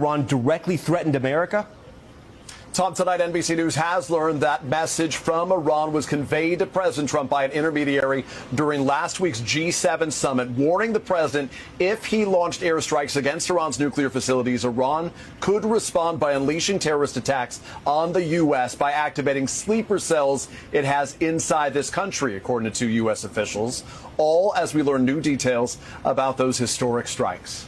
Iran directly threatened America? Tom, tonight NBC News has learned that message from Iran was conveyed to President Trump by an intermediary during last week's G7 summit, warning the president if he launched airstrikes against Iran's nuclear facilities, Iran could respond by unleashing terrorist attacks on the U.S. by activating sleeper cells it has inside this country, according to two U.S. officials, all as we learn new details about those historic strikes.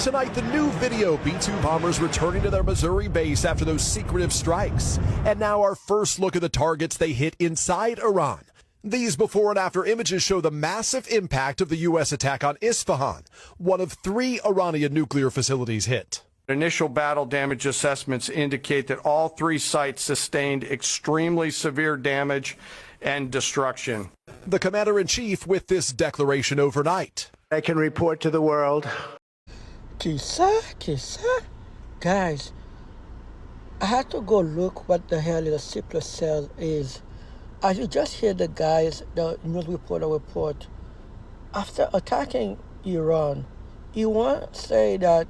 Tonight, the new video, B-2 bombers returning to their Missouri base after those secretive strikes. And now our first look at the targets they hit inside Iran. These before and after images show the massive impact of the U.S. attack on Isfahan, one of 3 Iranian nuclear facilities hit. Initial battle damage assessments indicate that all 3 sites sustained extremely severe damage and destruction. The commander-in-chief with this declaration overnight. I can report to the world. Kisa. Guys, I had to go look what the hell a sleeper cell is. As you just hear the guys, the news reporter report, after attacking Iran say that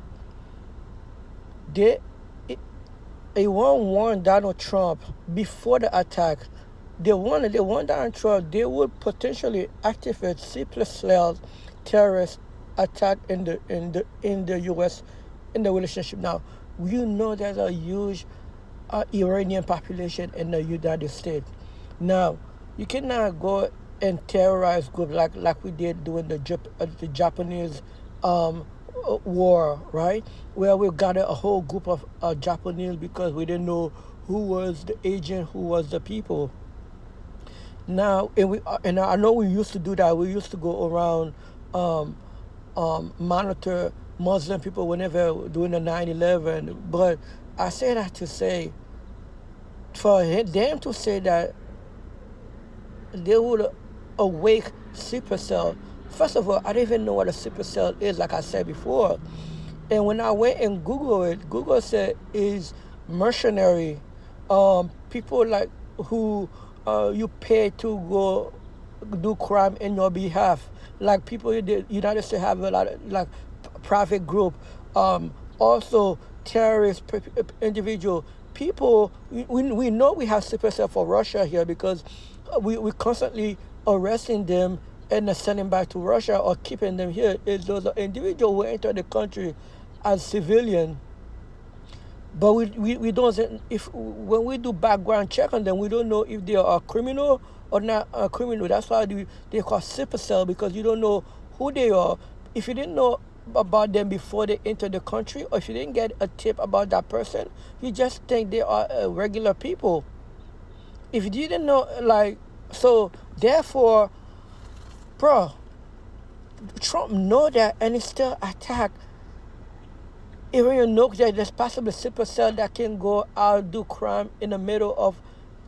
Iran warned Donald Trump before the attack. They warned Donald Trump they would potentially activate sleeper cells terrorist attack in the U.S. in the relationship. Now, you know there's a huge Iranian population in the United States. Now, you cannot go and terrorize groups like we did during the Japanese war, right? Where we got a whole group of Japanese because we didn't know who was the agent, who was the people. Now, and I know we used to do that. We used to go around monitor Muslim people whenever doing the 9/11. But I say that to say, for them to say that they would awake sleeper cell. First of all, I didn't even know what a sleeper cell is, like I said before. And when I went and Googled it, Google said is mercenary, people like who you pay to go do crime in your behalf. Like people in the United States have a lot of like private group, also terrorist individual people. We know we have sleeper cell for Russia here because we constantly arresting them and sending back to Russia or keeping them here. Those are individuals who enter the country as civilian. But we don't, when we do background check on them, we don't know if they are a criminal or not a criminal. That's why they call sleeper cell, because you don't know who they are. If you didn't know about them before they enter the country, or if you didn't get a tip about that person, you just think they are regular people. If you didn't know, so therefore, bro, Trump know that and he still attack. Even you know that there's possibly sleeper cell that can go out do crime in the middle of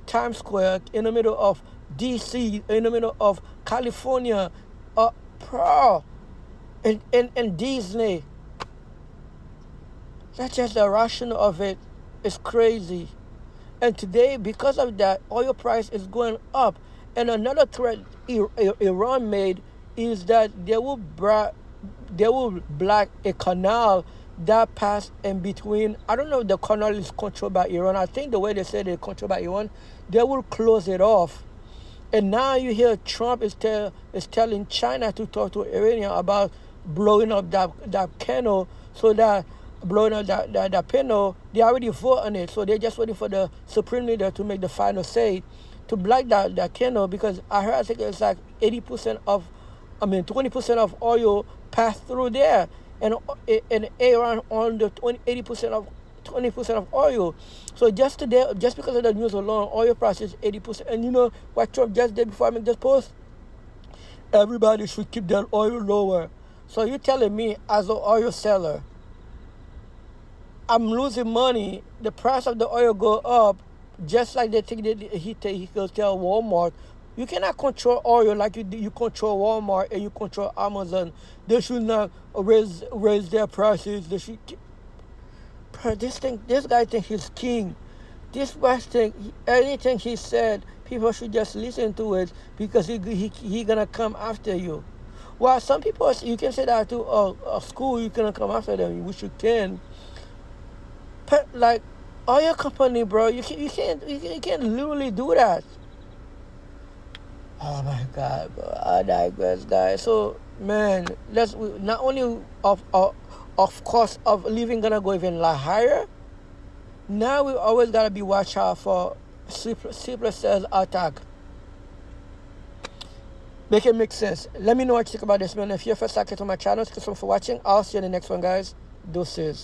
Times Square, in the middle of DC, in the middle of California, and Disney. That's just the rationale of it. It's crazy. And today, because of that, oil price is going up. And another threat Iran made is that they will block a canal that passed in between. I don't know if the canal is controlled by Iran. I think the way they say they're controlled by Iran, they will close it off. And now you hear Trump is telling China to talk to Iranian about blowing up that canal, so that blowing up that canal, they already vote on it. So they're just waiting for the Supreme Leader to make the final say to block that canal, because I think it's like 20% of oil passed through there. And Iran on the 80% of 20% of oil. So just today, just because of the news alone, oil price is 80%. And you know what Trump just did before I make this post? Everybody should keep their oil lower. So you're telling me, as an oil seller, I'm losing money. The price of the oil go up, just like they think that he could tell Walmart. You cannot control oil like you control Walmart and you control Amazon. They should not raise their prices. They should. This guy thinks he's king. This guy thinks anything he said, people should just listen to it, because he gonna come after you. Well, some people, you can say that to a school, you cannot come after them, which you can. But like, all your company, bro, you can't literally do that. Oh my God, bro, I digress, guys. So, man, let's not only of course of living gonna go even lot higher. Now we always gotta be watch out for sleepless cells attack. Make it make sense. Let me know what you think about this, man. If you're first time to my channel, thank you so much for watching. I'll see you in the next one, guys. Deuces.